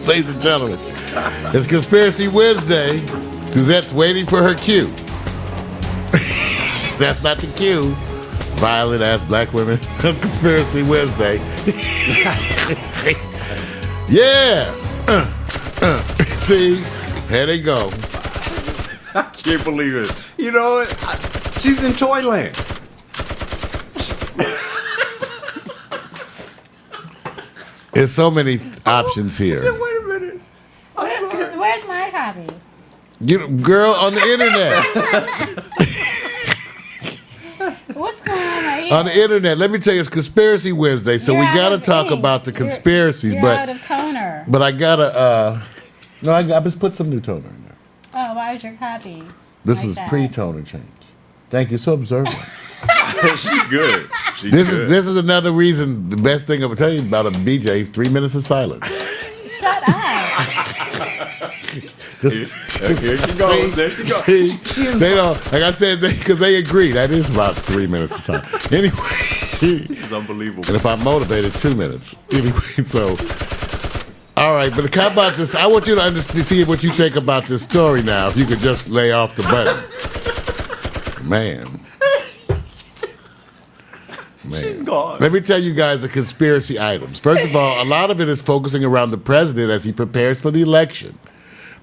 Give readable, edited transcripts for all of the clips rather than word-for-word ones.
Ladies and gentlemen, it's Conspiracy Wednesday. Suzette's waiting for her cue. That's not the cue. Violent ass black women. Conspiracy Wednesday. Yeah. See, here they go. I can't believe it. You know what? She's in Toyland. There's so many options here. Wait a minute. Where's my copy? Girl, on the internet. What's going on right here? On the internet. Let me tell you, it's Conspiracy Wednesday, so You're we out got to of talk ink. about the conspiracies. You're but out of toner. But I got to, no, I just put some new toner in there. Oh, why is your copy? This like is that? pre-toner change. Thank you. So observant. She's good. She's This good. is another reason. The best thing I'm gonna tell you about a BJ. 3 minutes of silence. Shut up. Just Here she goes. There she goes. See, they don't. Like I said, because they agree that is about 3 minutes of silence. Anyway, This is unbelievable. and if I'm motivated, 2 minutes. Anyway, so. All right, but how about this? I want you to see what you think about this story now. If you could just lay off the button, man. She's gone. Let me tell you guys the conspiracy items. First of all, a lot of it is focusing around the president as he prepares for the election.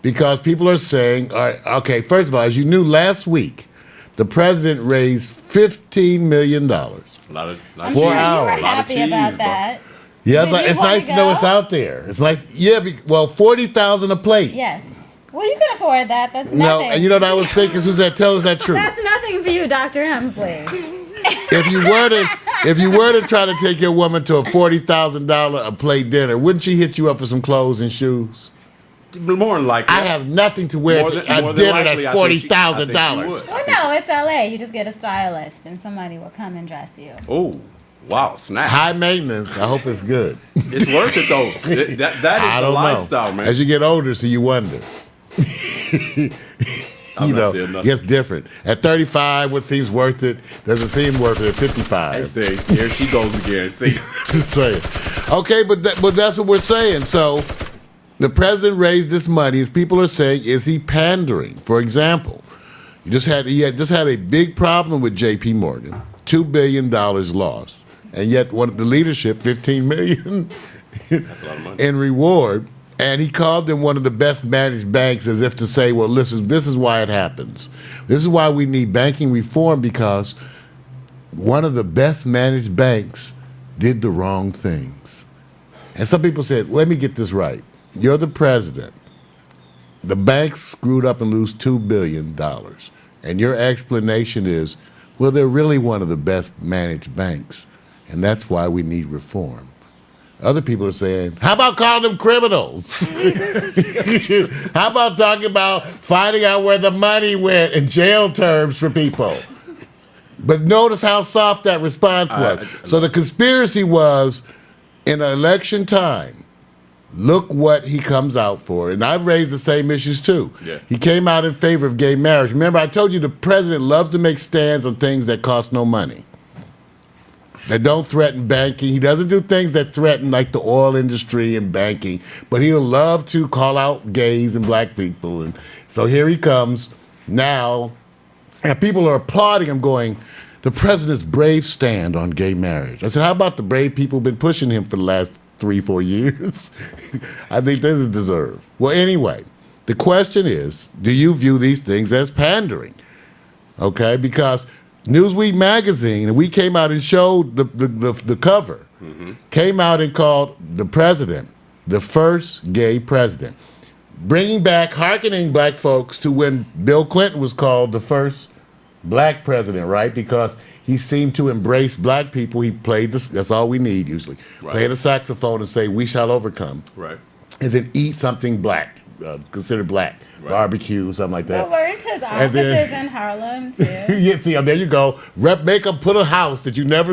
Because people are saying, all right, okay, first of all, as you knew last week, the president raised $15 million. A lot of 4 You were hours. happy about that. Yeah, Did but you it's wanna nice to know go? it's out there. It's nice. Yeah, well, 40,000 a plate. Yes. Well, you can afford that. That's nothing. No, and you know what I was thinking, Suzette, tell us that truth. That's nothing for you, Dr. Hemsley. If you were to try to take your woman to a $40,000 a plate dinner, wouldn't she hit you up for some clothes and shoes? more than likely. I have nothing to wear to a dinner that's $40,000. Well, no, it's LA. You just get a stylist and somebody will come and dress you. Oh, wow, snap. High maintenance. I hope it's good. It's worth it, though. That I is the don't lifestyle, know. man. As you get older, so you wonder. I'm You not know, saying nothing. it gets different. At 35, what seems worth it doesn't seem worth it at 55. Hey, see, here she goes again. See, Just saying. Okay, but that's what we're saying. So the president raised this money. As people are saying, is he pandering? For example, he had just had a big problem with J.P. Morgan, $2 billion lost, and yet the leadership $15 million that's a lot of money. in reward. And he called them one of the best managed banks as if to say, well, listen, this is why it happens. This is why we need banking reform, because one of the best managed banks did the wrong things. And some people said, let me get this right. You're the president. The banks screwed up and lose $2 billion. And your explanation is, well, they're really one of the best managed banks. And that's why we need reform. Other people are saying, how about calling them criminals? How about talking about finding out where the money went in jail terms for people? But notice how soft that response was. So the conspiracy was, in election time, look what he comes out for. And I've raised the same issues too. Yeah. He came out in favor of gay marriage. Remember, I told you the president loves to make stands on things that cost no money, that don't threaten banking. He doesn't do things that threaten like the oil industry and banking, but he'll love to call out gays and black people. And so here he comes now, and people are applauding him, going, the president's brave stand on gay marriage. I said, how about the brave people who've been pushing him for the last 3-4 years? I think this is deserved. Well, anyway, the question is, do you view these things as pandering? Okay, because Newsweek magazine, and we came out and showed the cover, came out and called the president the first gay president, hearkening black folks to when Bill Clinton was called the first black president, right? Because he seemed to embrace black people. He played this. That's all we need usually. Right. Play the saxophone and say, "We shall overcome," Right. and then eat something black, considered black, Right. barbecue, something like that. Well, weren't his And then- offices in Harlem, too? Yeah, see, there you go. Make them put a house that you never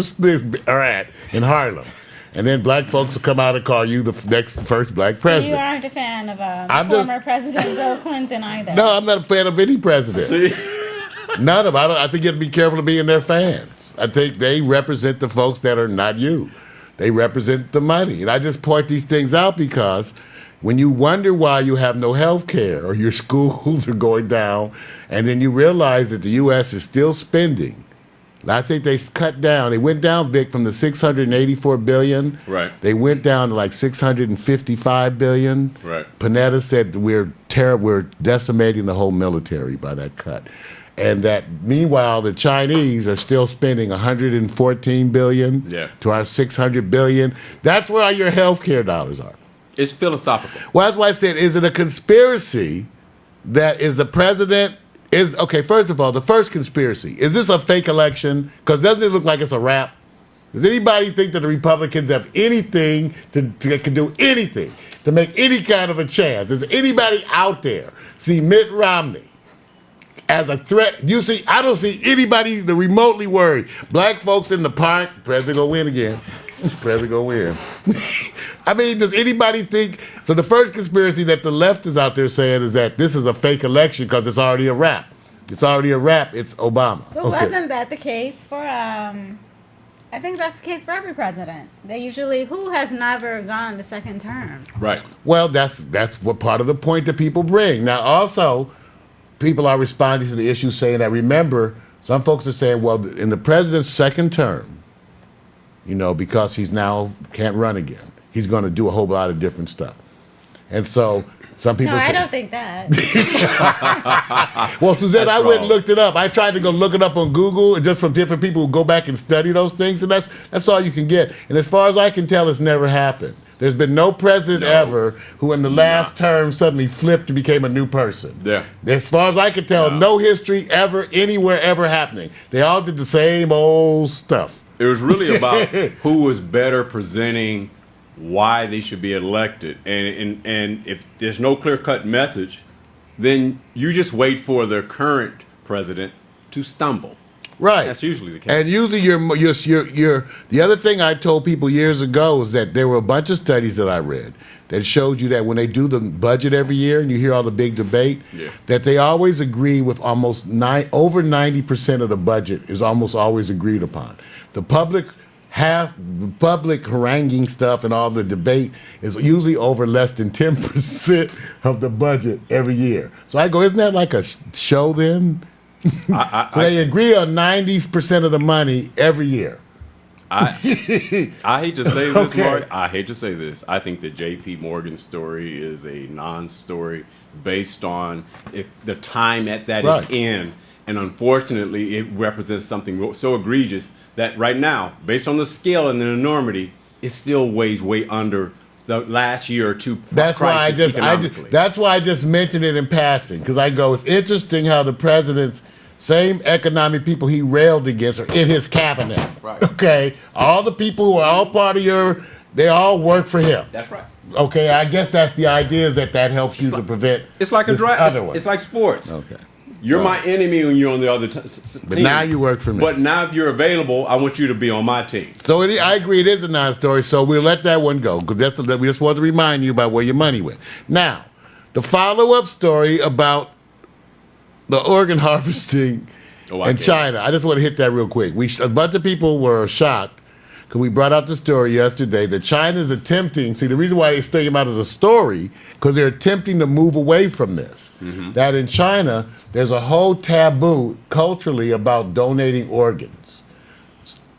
are at in Harlem. And then black folks will come out and call you the first black You president. aren't a fan of I'm just- former President Bill Clinton either. No, I'm not a fan of any president. See, None of them. I think you have to be careful of being their fans. I think they represent the folks that are not you. They represent the money. And I just point these things out because when you wonder why you have no health care or your schools are going down, and then you realize that the U.S. is still spending. I think they cut down. They went down, Vic, from the $684 billion. Right. They went down to like $655 billion. Right. Panetta said we're decimating the whole military by that cut. And that meanwhile, the Chinese are still spending $114 billion to our $600 billion. That's where your health care dollars are. It's philosophical. Well, that's why I said, is it a conspiracy that is the president? Okay, first of all, the first conspiracy, is this a fake election? Because doesn't it look like it's a wrap? Does anybody think that the Republicans have anything that can do anything to make any kind of a chance? Does anybody out there see Mitt Romney as a threat? I don't see anybody remotely worried. Black folks in the park, president gonna win again. President gonna win. I mean, does anybody think? So the first conspiracy that the left is out there saying is that this is a fake election because it's already a wrap. It's already a wrap. It's Obama. But wasn't that the case for? I think that's the case for every president. They usually who has never gone the second term. Right. Well, that's what part of the point that people bring. Now, also, people are responding to the issue saying that. Remember, some folks are saying, well, in the president's second term, because he's now can't run again. He's going to do a whole lot of different stuff. And so some people say... I don't think that. Well, Suzette, I went and looked it up. I tried to go look it up on Google, just from different people who go back and study those things, and that's all you can get. And as far as I can tell, it's never happened. There's been no president ever who in the last term suddenly flipped and became a new person. Yeah. As far as I can tell, no history ever, anywhere, ever happening. They all did the same old stuff. It was really about who was better presenting why they should be elected. And if there's no clear-cut message, then you just wait for the current president to stumble. Right. That's usually the case. And usually you're the other thing I told people years ago is that there were a bunch of studies that I read that showed you that when they do the budget every year and you hear all the big debate, that they always agree with almost over 90% of the budget is almost always agreed upon. The public haranguing stuff and all the debate is usually over less than 10% of the budget every year. So I go, isn't that like a show then? So they agree on 90% of the money every year. I hate to say this, Mark. I hate to say this. I think that J.P. Morgan's story is a non-story based on the time that is in. And unfortunately, it represents something so egregious that right now, based on the scale and the enormity, it still weighs way under the last year or two crisis economically. That's why I just mentioned it in passing, because I go, it's interesting how the president's same economic people he railed against are in his cabinet. Right. Okay? All the people who are all part of they all work for him. That's right. Okay, I guess that's the idea, is that helps you to prevent. It's like a draft. It's like sports. Okay. You're my enemy when you're on the other team. But now you work for me. But now if you're available, I want you to be on my team. So I agree, it is a non-story, so we'll let that one go, because we just want to remind you about where your money went. Now, the follow-up story about the organ harvesting in China. I just want to hit that real quick. A bunch of people were shocked because we brought out the story yesterday that China is attempting, the reason why they stay him out as a story, because they're attempting to move away from this. Mm-hmm. That in China, there's a whole taboo culturally about donating organs.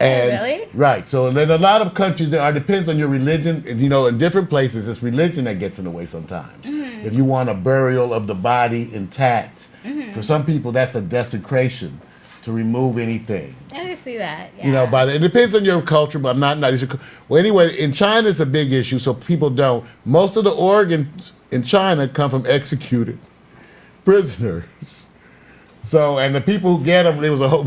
And, really? Right. So in a lot of countries, depends on your religion. In different places, it's religion that gets in the way sometimes. Mm-hmm. If you want a burial of the body intact, for some people, that's a desecration to remove anything. I can see that. Yeah. It depends on your culture, but I'm not. Well, anyway, in China, it's a big issue, so people don't. Most of the organs in China come from executed prisoners. So, and the people who get them,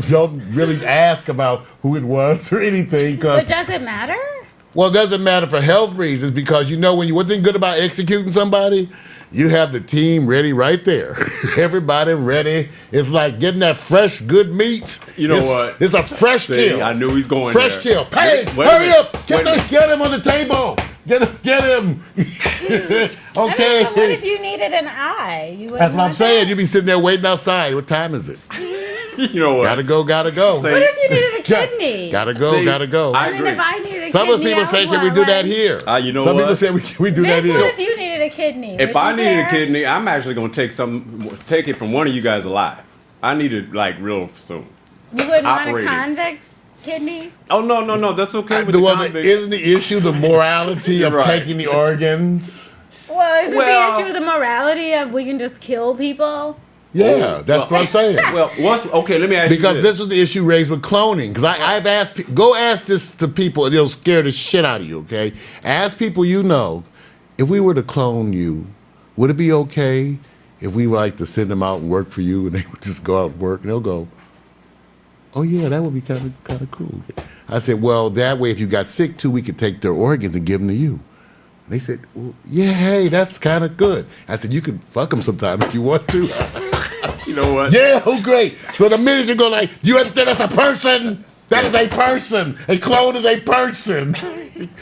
don't really ask about who it was or anything. But does it matter? Well, it doesn't matter for health reasons, because one thing good about executing somebody, you have the team ready right there. Everybody ready. It's like getting that fresh, good meat. You know what? It's a fresh kill. I knew he's going fresh there. Kill. Hey, hurry up. Get him on the table. Get him. Okay. What if you needed an eye? That's what I'm saying. You'd be sitting there waiting outside. What time is it? You know what? Gotta go. Say- What if you needed a kidney? Gotta go. See, I mean, agree. if I needed a Some kidney, people say, can we do that here? You know Some what? people say we do that Vic, here. what if you needed a kidney? If Would I you needed care? a kidney, I'm actually going to take it from one of you guys alive. I need it like real soon. You wouldn't want a operated. convict's kidney? Oh no, that's okay with The the one convicts. isn't the issue the morality of Right. taking the organs? Well, isn't Well- the issue the morality of we can just kill people? Yeah, that's what I'm saying. Well, okay? Let me ask Because you this was the issue raised with cloning. Because I've asked, go ask this to people, it'll scare the shit out of you, okay? Ask people you know, if we were to clone you, would it be okay if we were like to send them out and work for you and they would just go out and work? And they'll go, oh yeah, that would be kind of cool. I said, well, that way if you got sick too, we could take their organs and give them to you. They said, well, yeah, hey, that's kind of good. I said, you can fuck them sometime if you want to. You know what? Yeah, oh great. So the minute you go like, you understand that's a person? That is a person. A clone is a person.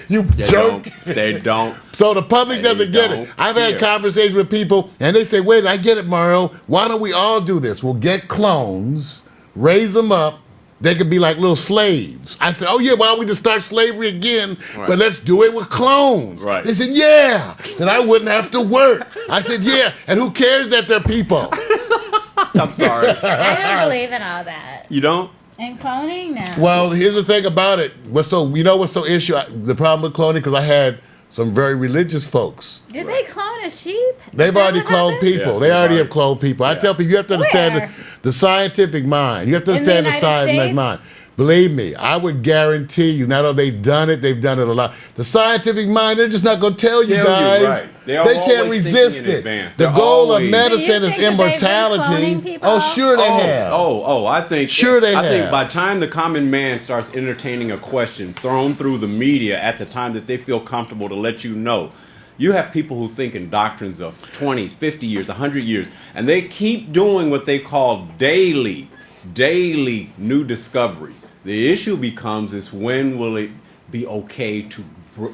You jerk. They don't. So the public They doesn't get it. don't I've had care. conversations with people and they say, wait, I get it, Mario. Why don't we all do this? We'll get clones, raise them up. They could be like little slaves. I said, oh yeah, why don't we just start slavery again? Right. But let's do it with clones. Right. They said, yeah. Then I wouldn't have to work. I said, yeah. And who cares that they're people? I'm sorry. I don't believe in all that. You don't? And cloning now. Well, here's the thing about it. What's so the problem with cloning? Because I had some very religious folks. Did they clone a sheep? They've Is that already what cloned happened? people. Yes, they they've already already- have cloned people. I Yeah. tell people you have to understand Where? the scientific mind. You have to In the understand the United scientific States? mind. Believe me, I would guarantee you. Now that they've done it a lot. The scientific mind, they're just not going to tell you Tell you, guys. right. They are They can't always resist thinking in it. advance. The They're goal of always- medicine Do you is think that they've been immortality. cloning people? Oh, sure they have. I think Sure they I think have. by the time the common man starts entertaining a question thrown through the media at the time that they feel comfortable to let you know, you have people who think in doctrines of 20, 50 years, 100 years, and they keep doing what they call daily new discoveries. The issue becomes is when will it be okay to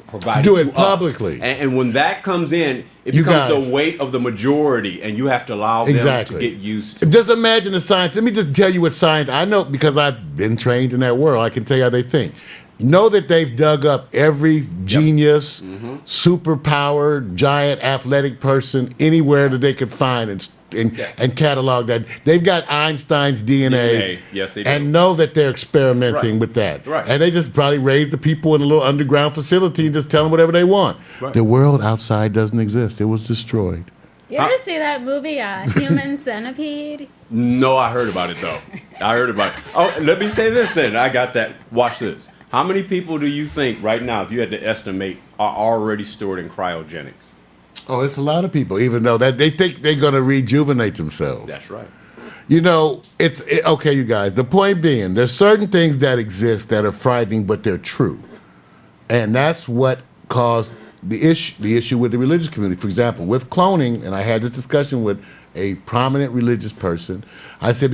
provide Do it it to us? publicly. And when that comes in, it You becomes guys- the weight of the majority, and you have to allow Exactly. them to get used to. Just imagine the science. Let me just tell you what science. I know because I've been trained in that world. I can tell you how they think. Know that they've dug up every genius, super-powered, giant, athletic person anywhere that they could find and catalog that. They've got Einstein's DNA. Yes, they do. And know that they're experimenting Right. with that. Right. And they just probably raise the people in a little underground facility and just tell them whatever they want. Right. The world outside doesn't exist. It was destroyed. You ever see that movie, Human Centipede? No, I heard about it though. I heard about it. Oh, let me say this then. I got that. Watch this. How many people do you think right now, if you had to estimate, are already stored in cryogenics? Oh, it's a lot of people, even though that they think they're going to rejuvenate themselves. That's right. You know, okay, you guys. The point being, there's certain things that exist that are frightening, but they're true, and that's what caused the issue with the religious community. For example, with cloning, and I had this discussion with a prominent religious person. I said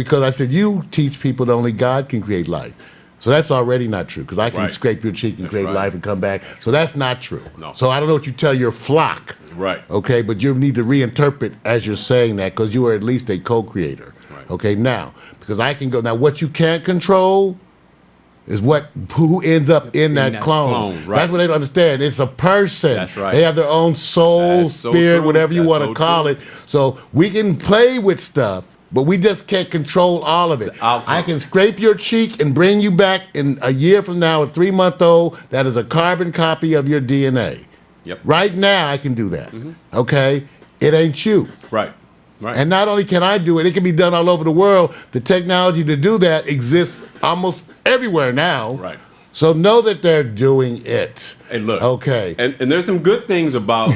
you teach people that only God can create life. So that's already not true because I can Right. scrape your cheek and That's create right. life and come back. So that's not true. No. So I don't know what you tell your flock. Right. Okay, but you need to reinterpret as you're saying that because you are at least a co-creator. Right. Okay, now because I can go now. What you can't control is who ends up in that clone. Right. That's what they don't understand. It's a person. That's right. They have their own soul, That's so spirit, true. whatever you That's want to so call true. it. So we can play with stuff. But we just can't control all of it. outcome. I can scrape your cheek and bring you back in a year from now, a 3-month-old that is a carbon copy of your DNA. Yep. Right now, I can do that. Okay? It ain't you. Right. Right. And not only can I do it, it can be done all over the world. The technology to do that exists almost everywhere now. Right. So know that they're doing it. Hey, look. Okay. And there's some good things about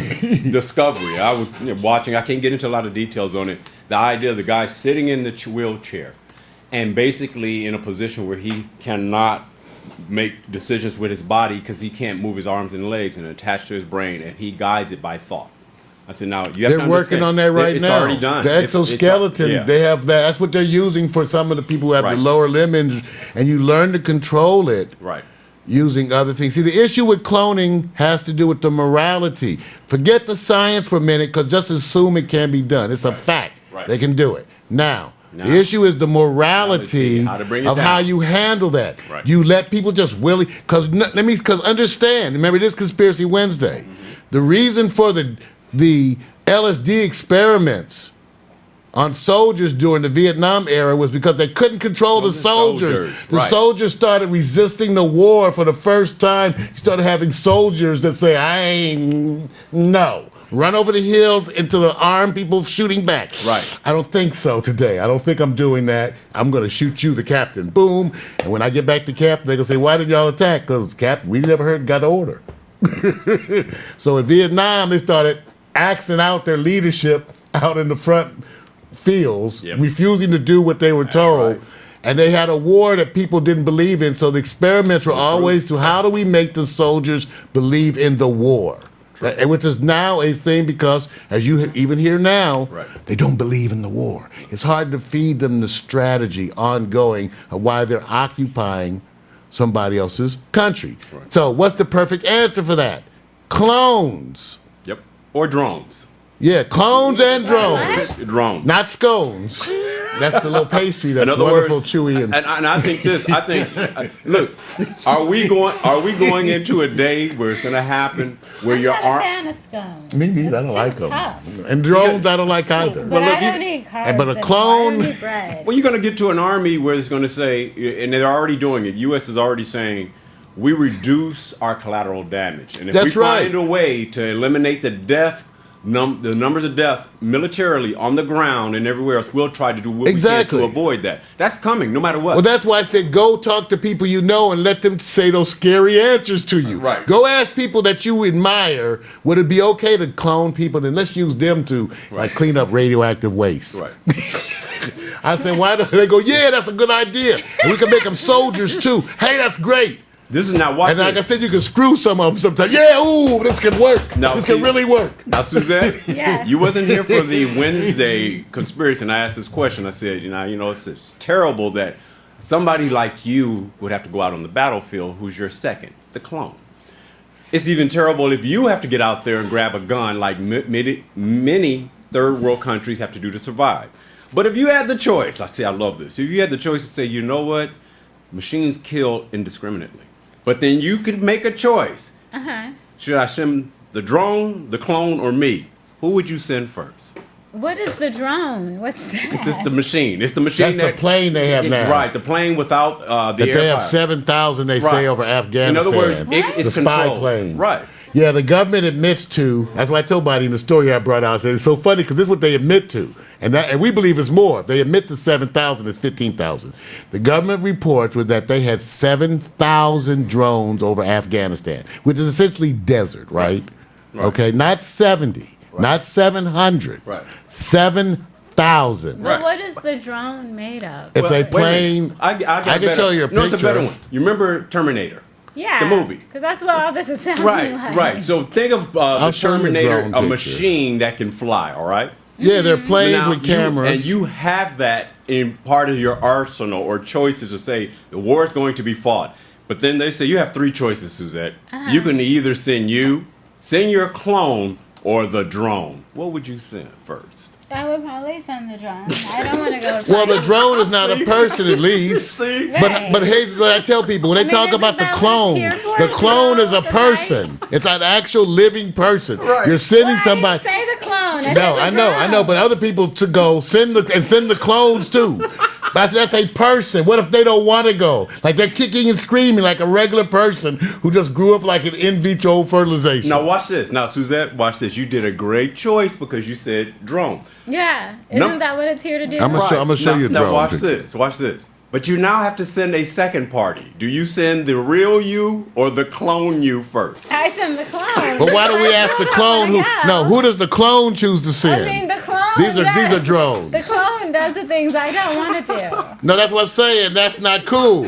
discovery. I was watching. I can't get into a lot of details on it. The idea of the guy sitting in the wheelchair and basically in a position where he cannot make decisions with his body because he can't move his arms and legs and attach to his brain, and he guides it by thought. I said, now you have They're to working understand, on that right it's now. already done. The exoskeleton, yeah. they have that. That's what they're using for some of the people who have Right. the lower limb injury. And you learn to control it. Right. Using other things. See, the issue with cloning has to do with the morality. Forget the science for a minute, because just assume it can be done. It's a fact. Right. They can do it. Now, No. The issue is the morality How to bring it of down. how you handle that. Right. You let people just willy because understand. Remember this Conspiracy Wednesday. The reason for the LSD experiments on soldiers during the Vietnam era was because they couldn't control the soldiers. The Right. soldiers started resisting the war for the first time. You started having soldiers that say, I ain't, no. Run over the hills into the armed people shooting back. Right. I don't think so today. I don't think I'm doing that. I'm going to shoot you, the captain. Boom. And when I get back to camp, they're going to say, why did y'all attack? Because, Captain, we never heard got the order. So in Vietnam, they started axing out their leadership out in the front fields, Yep. refusing to do what they were told. right. And they had a war that people didn't believe in. So the experiments were always to how do we make the soldiers believe in the war? Which is now a thing because, as you even hear now, Right. they don't believe in the war. It's hard to feed them the strategy ongoing of why they're occupying somebody else's country. Right. So what's the perfect answer for that? Clones. Yep. Or drones. Yeah, clones and drones. Drones. Not scones. That's the little pastry that's In other wonderful, words, chewy, and and I think this. I think, look, are we going into a day where it's going to happen where I'm your not a arm? fan of scones. me neither. I don't It's like too them. tough. And drones, I don't like either. But Well, look, I don't need carbs. but a anymore. clone- I don't need bread. Well, you're going to get to an army where it's going to say, and they're already doing it. U.S. is already saying, we reduce our collateral damage, and if That's we right. find a way to eliminate the death. The numbers of death militarily on the ground and everywhere else, we'll try to do what Exactly. we can to avoid that. That's coming, no matter what. Well, that's why I said go talk to people you know and let them say those scary answers to you. Right. Go ask people that you admire, would it be okay to clone people? Then let's use them to like clean up radioactive waste. Right. I said, why don't they go, yeah, that's a good idea. And we can make them soldiers too. Hey, that's great. This is not watching. And like I said, you can screw some of them sometimes. Yeah, ooh, this can work. Now, this see- can really work. Now, Suzette, Yes. you wasn't here for the Wednesday conspiracy, and I asked this question. I said, it's terrible that somebody like you would have to go out on the battlefield who's your second, the clone. It's even terrible if you have to get out there and grab a gun like many third world countries have to do to survive. But if you had the choice, I love this. If you had the choice to say, you know what, machines kill indiscriminately. But then you could make a choice. Should I send the drone, the clone, or me? Who would you send first? What is the drone? What's that? It's the machine. It's the machine That's the plane they have now. Right, the plane without the That air they have pilot. 7,000 they say Right. over Afghanistan. In other words, it's the spy controlled. plane. Right. Yeah, the government admits to. That's why I told Buddy in the story I brought out. I said it's so funny because this is what they admit to, and we believe it's more. They admit to 7,000. It's 15,000. The government reports was that they had 7,000 drones over Afghanistan, which is essentially desert, right? Right. Okay, not 70, not 700, Right. 7,000. But what is the drone made of? It's Well, a wait a plane. minute. I got I a can better- show you a No, it's a better picture. one. You remember Terminator? Yeah, the movie. Because that's what all this is sounding Right, like. right. So think of the I'll show you a Terminator, drone a picture. machine that can fly, all right? Yeah, they're planes Now, with cameras. and you have that in part of your arsenal or choices to say the war is going to be fought. But then they say you have three choices, Suzette. You can either send your clone, or the drone. What would you send first? I would probably send the drone. I don't want to go. Well, the drone is not a person, at least. See? But here's what I tell people when they talk isn't about the that what clone, it's here for? the clone is a The person. It's an actual living person. Right. You're sending Well, somebody. I didn't say the clone. I No, said the I know, but other people to go send the clones too. That's a person. What if they don't want to go? Like they're kicking and screaming like a regular person who just grew up like an in vitro fertilization. Now watch this. Now Suzette, watch this. You did a great choice because you said drone. Yeah, No. isn't that what it's here to do? I'm gonna show now, you a now drone watch picture. this. Watch this. But you now have to send a second party. Do you send the real you or the clone you first? I send the clone. But why don't we ask the clone who? No, who does the clone choose to I send? mean, the clone. These are does- drones. The clone does the things I don't want it to. No, that's what I'm saying. That's not cool.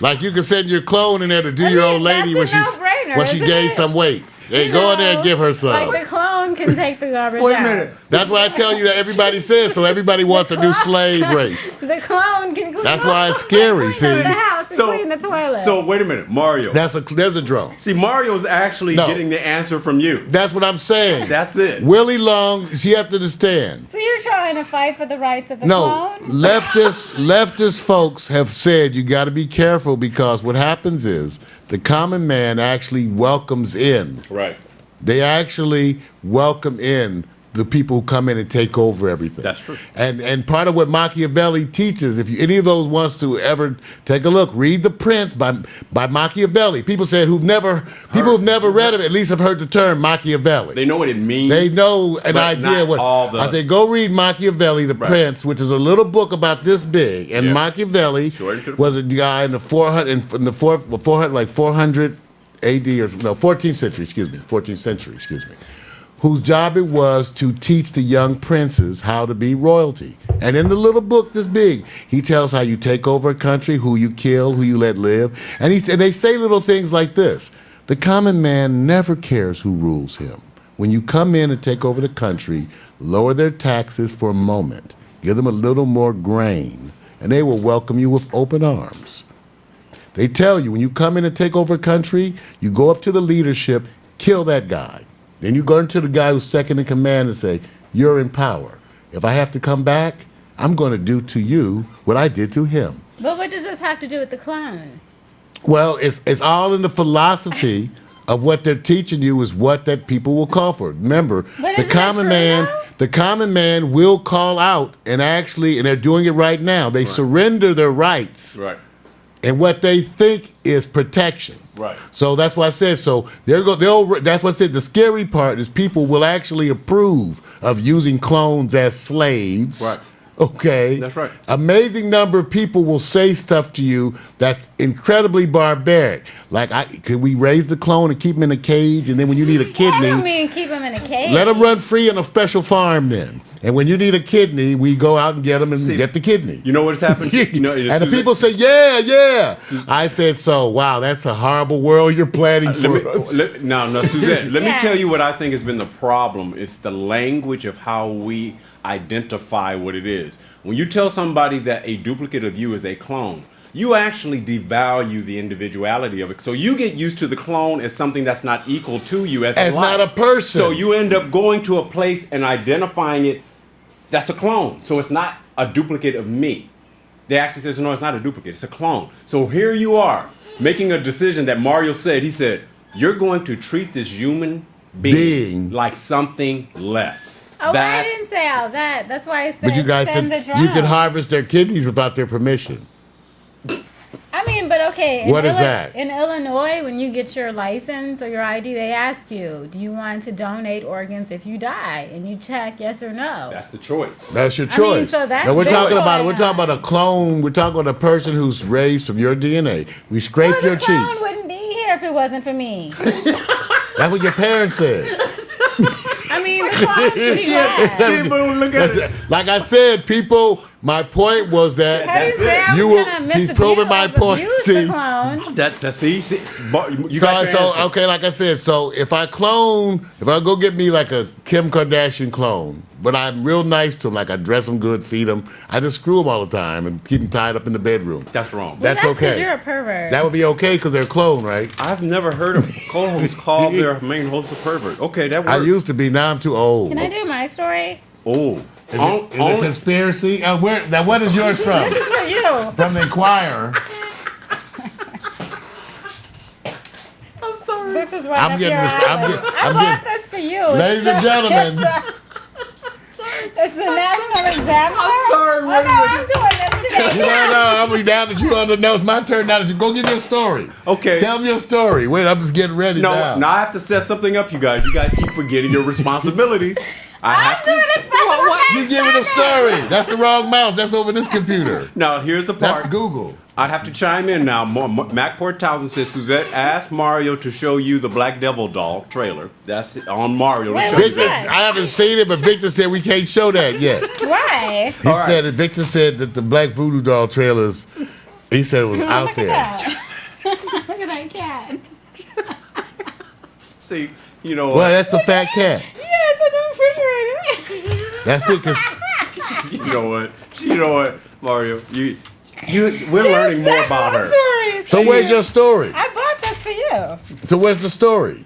Like you can send your clone in there to do your old lady when that's a no-brainer, when she isn't gained it? some weight. Hey, You go in there and know, give her some. Like the clone can take the garbage Wait a out. minute. That's why I tell you that everybody says so. Everybody wants a new slave race. The clone can clean. That's why it's scary, Clean see? the house and clean the toilet. So wait a minute, Mario. There's a drone. See, Mario's actually No. getting the answer from you. That's what I'm saying. That's it. Willie Long, you have to understand. So you're trying to fight for the rights of the No, clone? leftist folks have said you got to be careful because what happens is the common man actually welcomes in. Right. They actually welcome in the people who come in and take over everything. That's true. And part of what Machiavelli teaches, if any of those wants to ever take a look, read The Prince by Machiavelli. People who've never read it at least have heard the term Machiavelli. They know what it means. They know an idea what I say. Go read Machiavelli, The Prince, which is a little book about this big. And Machiavelli was a guy in the 400 AD or no 14th century. Excuse me. Whose job it was to teach the young princes how to be royalty. And in the little book this big, he tells how you take over a country, who you kill, who you let live. And they say little things like this. The common man never cares who rules him. When you come in and take over the country, lower their taxes for a moment. Give them a little more grain, and they will welcome you with open arms. They tell you, when you come in and take over a country, you go up to the leadership, kill that guy. Then you go into the guy who's second in command and say, you're in power. If I have to come back, I'm going to do to you what I did to him. But what does this have to do with the clone? Well, it's all in the philosophy of what they're teaching you is what that people will call for. Remember, the common man will call out and they're doing it right now. They surrender their rights. Right. And what they think is protection. Right. So that's why I said, that's what I said. The scary part is people will actually approve of using clones as slaves. Right. Okay. That's right. Amazing number of people will say stuff to you that's incredibly barbaric. Like, could we raise the clone and keep him in a cage? And then when you need a kidney. I don't mean keep him in a cage. Let him run free on a special farm then. And when you need a kidney, we go out and get them and get the kidney. You know what has happened? And the people say, yeah. I said, so, wow, that's a horrible world you're planning for us. No, Suzette, let me tell you what I think has been the problem. It's the language of how we identify what it is. When you tell somebody that a duplicate of you is a clone, you actually devalue the individuality of it. So you get used to the clone as something that's not equal to you as not a person. So you end up going to a place and identifying it. That's a clone. So it's not a duplicate of me. They actually says, no, it's not a duplicate. It's a clone. So here you are making a decision that Mario said. He said, you're going to treat this human being like something less. Oh, I didn't say all that. That's why I said but you guys said you could harvest their kidneys without their permission. I mean, but okay. What is that? In Illinois, when you get your license or your ID, they ask you, do you want to donate organs if you die? And you check yes or no. That's the choice. That's your choice. I mean, so that's now we're talking about a clone. We're talking about a person who's raised from your DNA. We scrape your cheek. The clone wouldn't be here if it wasn't for me. That's what your parents said. I mean, the clone should be glad. Like I said, people, my point was that you will. She's proving my point. See, okay, like I said, so if I go get me like a Kim Kardashian clone, but I'm real nice to him, like I dress him good, feed him, I just screw him all the time and keep him tied up in the bedroom. That's wrong. That's okay. Because you're a pervert. That would be okay because they're a clone, right? I've never heard of co-hosts call their main host a pervert. Okay, that works. I used to be. Now I'm too old. Can I do my story? Oh. Is it a conspiracy? Now, what is yours from? This is for you. From the Inquirer. I'm sorry. This is right I'm getting this. I bought this for you. Ladies and gentlemen. It's the National Examiner. I'm sorry. I'm doing this today. No. I'm down that you on the nose. My turn now. Go get your story. Okay. Tell me your story. Wait, I'm just getting ready now. Now I have to set something up, you guys. You guys keep forgetting your responsibilities. I'm doing a special effects. You give it a story. That's the wrong mouse. That's over this computer. Now, here's the part. That's Google. I have to chime in now. Mac Porthousand says, Suzette asked Mario to show you the Black Devil doll trailer. That's on Mario. Victor, I haven't seen it, but Victor said we can't show that yet. Why? Victor said that the Black Voodoo doll trailers, he said it was out there. Look at that cat. See, you know. Well, that's a fat cat. Yeah, it's in the refrigerator. That's because. You know what, Mario? We're learning more about her. Stories. So where's your story? I bought this for you. So where's the story?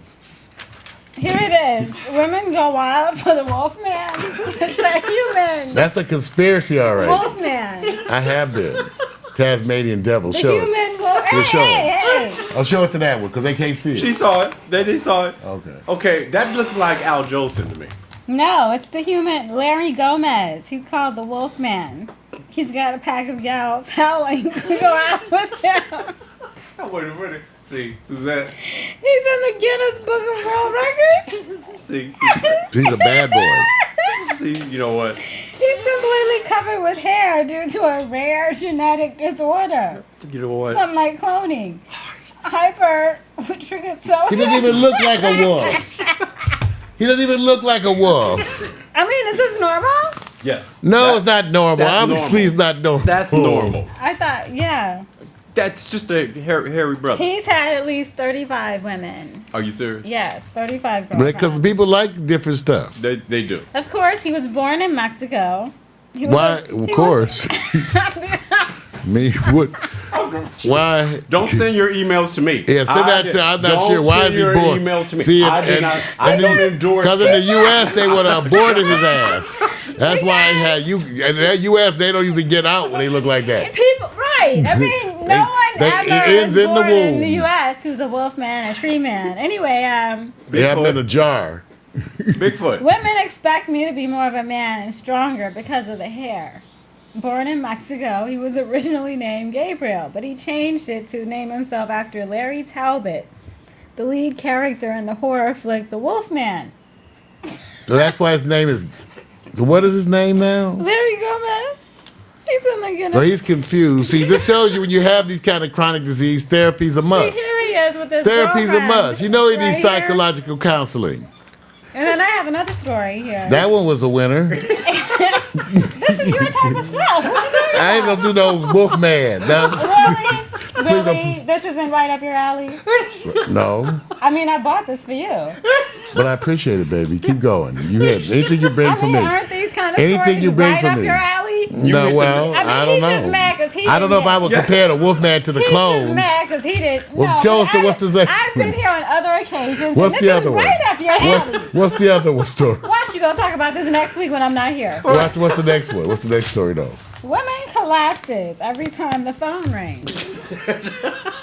Here it is. Women go wild for the Wolfman. It's a human. That's a conspiracy, all right. Wolfman. I have been. Tasmanian devil. The Show it. human wolf. Hey, show it. hey. I'll show it to that one because they can't see it. She saw it. They saw it. Okay. Okay, that looks like Al Jolson to me. No, it's the human Larry Gomez. He's called the Wolfman. He's got a pack of gals howling to go out with him. Oh, wait a minute. See, Suzette. He's in the Guinness Book of World Records. See. He's a bad boy. See, you know what? He's completely covered with hair due to a rare genetic disorder. You know what? Something like cloning. Hypertrichosis. He doesn't even look like a wolf. He doesn't even look like a wolf. I mean, is this normal? Yes. No, it's not normal. that's Obviously, normal. it's not normal. That's normal. I thought, yeah. That's just a hairy brother. He's had at least 35 women. Are you serious? Yes, 35 girlfriends. Because people like different stuff. They do. Of course, he was born in Mexico. Why? Of course. Me? What? Why? Don't send your emails to me. Yeah, send that to. I'm not sure. Why is he born? Don't send your emails to me. See, I don't endorse. Because in the U.S. they would have aborted his ass. That's why he had you. And in the U.S. they don't usually get out when they look like that. People, right? I mean, no one it ever ends is in the born in the womb. U.S. who's a wolf man, a tree man. Anyway, They have them in a jar. Bigfoot. women expect me to be more of a man and stronger because of the hair. Born in Mexico, he was originally named Gabriel, but he changed it to name himself after Larry Talbot, the lead character in the horror flick The Wolfman. So that's why his name is. What is his name now? Larry Gomez. He's in the Guinness. So he's confused. See, this shows you when you have these kind of chronic disease, therapy's a must. Here he is with this Therapy's a girlfriend must. You know he right needs here. psychological counseling. And then I have another story here. That one was a winner. This is your type of stuff. What you talking I ain't gonna do no wolf man. Really? This isn't right up your alley? No, I mean, I bought this for you. but I appreciate it, baby. Keep going. You had anything you bring I for mean, me. aren't these kind of Anything stories you bring right for up me. your alley? No, well, I mean, I don't he's know. just mad because he I don't know if I didn't would compare the Wolfman to the He's clones. just mad because he didn't. Well, no, show us but what's the next I've been one. here on other occasions. What's and the this other is one? right up your alley. What's the other one story? Watch, you gonna talk about this next week when I'm not here. What's the next one? What's the next story though? Women collapses every time the phone rings.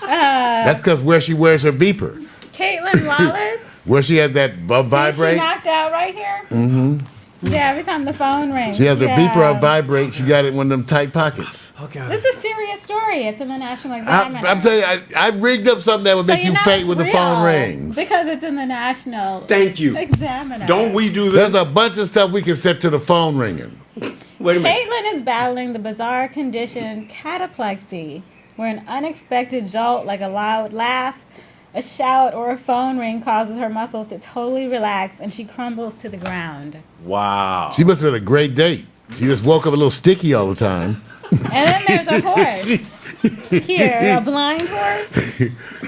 That's because where she wears her beeper, Caitlin Wallace. where she has that She vibrate. knocked out right here. Mm-hmm. Yeah, every time the phone rings. She has her yeah. beeper on vibrate. She got it in one of them tight pockets. Okay. This is a serious story. It's in the National Examiner. I'm telling you, I rigged up something that would So make you know faint it's when the real phone rings. Because it's in the National Thank you. Examiner. Don't we do this? There's a bunch of stuff we can set to the phone ringing. Wait a minute. Caitlin is battling the bizarre condition cataplexy, where an unexpected jolt like a loud laugh, a shout, or a phone ring causes her muscles to totally relax and she crumbles to the ground. Wow. She must have been a great date. She just woke up a little sticky all the time. And then there's a horse. Here, a blind horse.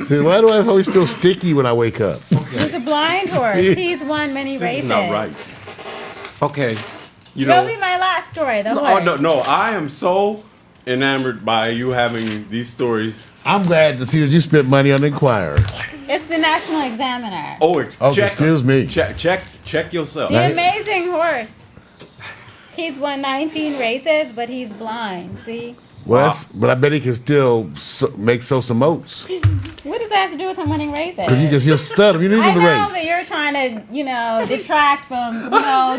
See, why do I always feel sticky when I wake up? He's a blind horse. He's won many This races. is not right. Okay. You That'll know. be my last story. The Oh horse. no! I am so enamored by you having these stories. I'm glad to see that you spent money on the Inquirer. It's the National Examiner. Oh, it's Oh, excuse me. Check yourself. The Right. amazing horse. He's won 19 races, but he's blind. See? Well, Wow. but I bet he can still make some oats. What does that have to do with him winning races? Because you'll stutter. You need I the know race. that you're trying to, detract from,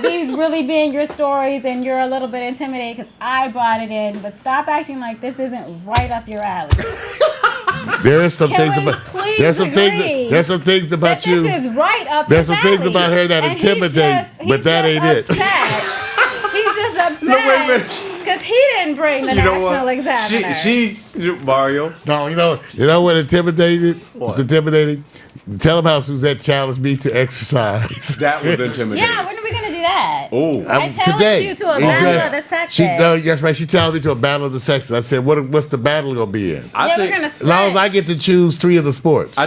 these really being your stories and you're a little bit intimidated because I brought it in. But stop acting like this isn't right up your alley. There is some things Kelly, about please there's some agree things there's some things about That you. this is right up There's his some things alley. about her that And he's intimidate, just- but that ain't it. He's just upset. No, wait a minute. Because he didn't bring the You know National what? Examiner. She Mario. No, you know what intimidated? What's intimidating? Tell them how Suzette challenged me to exercise. That was intimidating. Yeah, when are we going to do that? Oh, I challenged you to a battle of the sexes. That's right. She challenged me to a battle of the sexes. I said, what's the battle gonna be in? I Yeah, think. we're going to As sprint. long as I get to choose 3 of the sports. No,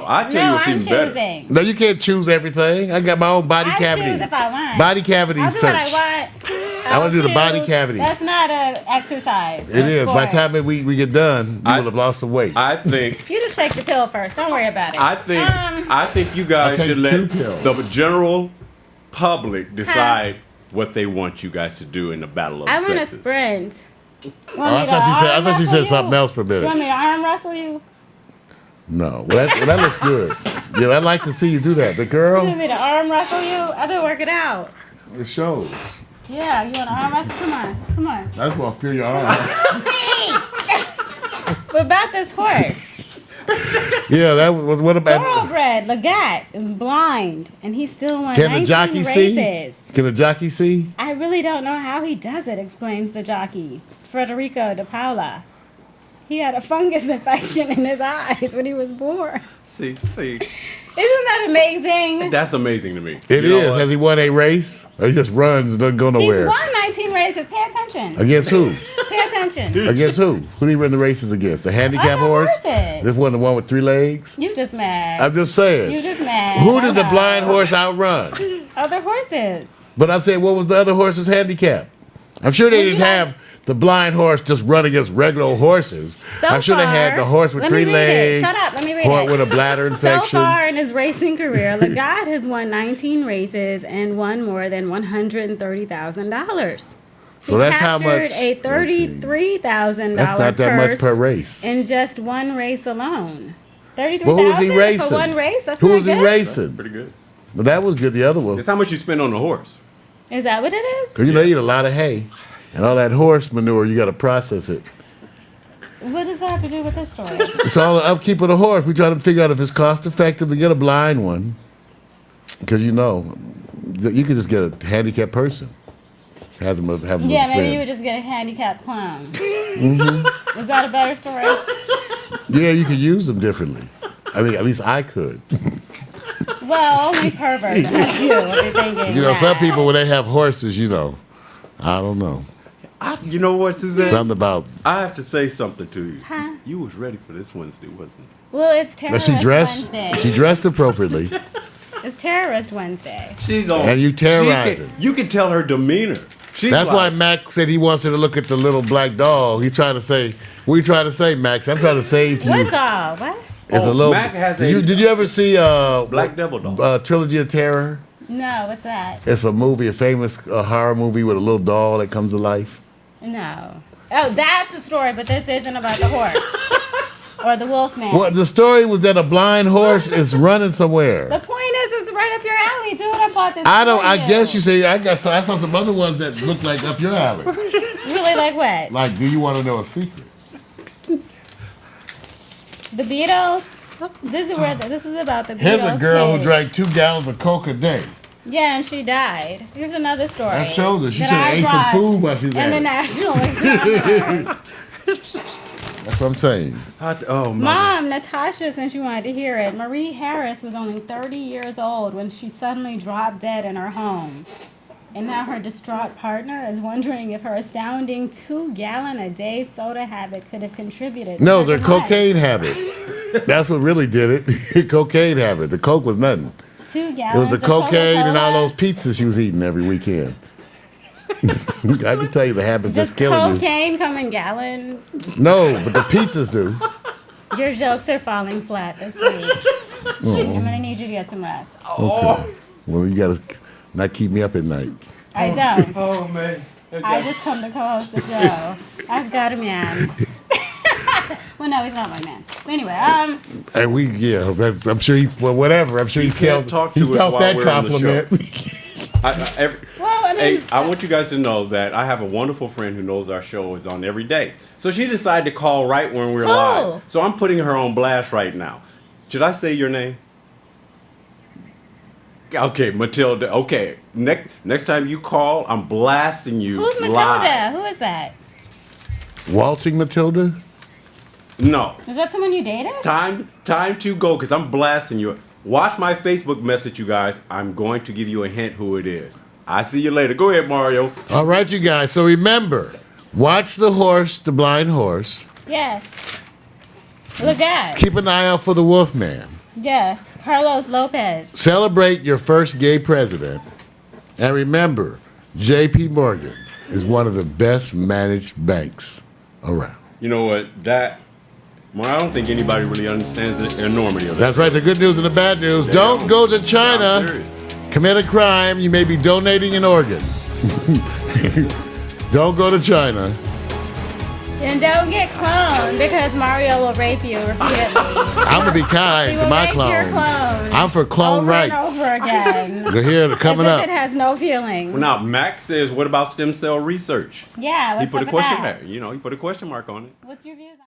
I tell you No, what's I'm even better. choosing. No, you can't choose everything. I got my own body I cavity. choose if I want. Body cavity I'll do search. what I want. I wanna do the body choose. cavity. That's not an exercise. It is. By the time we get done, you I- will have lost some weight. I think. You just take the pill first. Don't worry about it. I think you guys I'll take should let 2 pills. the general public decide what they want you guys to do in the battle of the I want to sexes. sprint. Oh, I thought she said something else for a You minute. want me to arm wrestle you? No, well, that looks good. Yeah, I'd like to see you do that. The You girl, want me to arm wrestle you? I've been working out. it shows. Yeah, you want to arm wrestle? Come on. Come on. I just want to feel your arm. What about this horse? Yeah, that was what about? Thoroughbred Legat is blind, and he still won Can the 19 jockey races. see? Can the jockey see? I really don't know how he does it, exclaims the jockey, Federico de Paula. He had a fungus infection in his eyes when he was born. See, Isn't that amazing? that's amazing to me. It You know is. what? Has he won a race? Or he just runs and doesn't go He's nowhere? won 19 races. Pay attention. Against who? Pay attention. Against who? Who did he run the races against? The handicap Other horse? horses. This one, the one with 3 legs? You just mad. I'm just saying. You just mad. Who did the I know. blind horse outrun? Other horses. But I'm saying, what was the other horse's handicap? I'm sure they Well, you didn't have- have the blind horse just run against regular horses. So I'm sure they had far- the horse with let me 3 read it. legs. Shut up. Let me read horse it. with a bladder So infection. far in his racing career, Legat has won 19 races and won more than $130,000. So that's how much- Captured a $33,000 That's not that much purse per race. in just one race alone. Well, who was he 33,000 racing? for one race. That's Who not was he good. racing? Pretty good. Well, that was good. The other one. It's how much you spend on the horse. Is that what it is? Because you know, you eat a lot of hay. And all that horse manure, you got to process it. What does that have to do with this story? It's all the upkeep of the horse. We try to figure out if it's cost effective to get a blind one. Because you know, you could just get a handicapped person. Have them as a Yeah, maybe friend. you would just get a handicapped clown. Is that a better story? Yeah, you could use them differently. I mean, at least I could. Well, only perverts like you would be thinking. You know, some that. people, when they have horses, you know, I don't know. You know what, Suzanne? Something about. I have to say something to you. Huh? You was ready for this Wednesday, wasn't you? Well, it's But Terrorist she dressed. Wednesday. She dressed appropriately. It's Terrorist Wednesday. She's on. And you terrorize she her. You can tell her demeanor. She's That's why like, Max said he wants her to look at the little black doll. He's trying to say, what are you trying to say, Max? I'm trying to say to you. What doll? What? It's a Oh, little. Mac has did you ever see Black Devil doll. Trilogy of Terror? No, what's that? It's a movie, a famous horror movie with a little doll that comes to life. No. Oh, that's a story, but this isn't about the horse. Or the wolf man. Well, the story was that a blind horse is running somewhere. The point is, it's right up your alley, dude. I bought this. I don't. for I guess you say I saw some other ones that look like up your alley. Really like what? Like, do you want to know a secret? The Beatles. This is where. This is about the Beatles. Here's a girl who kids. drank 2 gallons of Coke a day. Yeah, and she died. Here's another story. That shows her. She that should have I ate some brought food while she's in at the it. National Examiner. That's what I'm saying. oh my. Mom, Natasha, since you wanted to hear it, Marie Harris was only 30 years old when she suddenly dropped dead in her home. And now her distraught partner is wondering if her astounding 2-gallon-a-day soda habit could have contributed. No, to it's her demise. cocaine habit. That's what really did it. Cocaine habit. The Coke was nothing. 2 gallons. It was the of cocaine and all Coca-Cola. those pizzas she was eating every weekend. I can tell you the habits Does that's killing cocaine come in gallons? you. No, but the pizzas do. Your jokes are falling flat this week. I'm gonna need you to get some rest. Okay. Well, you gotta not keep me up at night. I don't. Oh man. I just come to co-host the show. I've got a man. Well, no, he's not my man. But anyway, And I'm sure he. Well, whatever. I'm sure he can't felt. talk He to us felt while that we're on the show. compliment. well, I mean, Hey, I want you guys to know that I have a wonderful friend who knows our show is on every day. So she decided to call right when we're Who? live. So I'm putting her on blast right now. Should I say your name? Okay, Matilda. Okay, next time you call, I'm blasting you. who's Matilda? live. Who is that? Waltzing Matilda. No, Is that someone you dated? time to go because I'm blasting you. Watch my Facebook message, you guys. I'm going to give you a hint who it is. I see you later. Go ahead, Mario. All right, you guys. So remember, watch the horse, the blind horse. Yes. Look at. Keep an eye out for the Wolfman. Yes, Carlos Lopez. Celebrate your first gay president. And remember, J.P. Morgan is one of the best managed banks around. You know what? That Well, I don't think anybody really understands the enormity of that. That's right. The good news and the bad news. Don't go to I'm China. serious. Commit a crime. You may be donating an organ. Don't go to China. And don't get cloned because Mario will rape you repeatedly. I'm gonna be He kind will to my rape your clone. clone I'm for clone over rights. and over again. Go here, coming As up. if it has no feelings. Well, now, Mac says, what about stem cell research? Yeah, He what's put a up with question that? mark. He put a question mark on it. What's your views on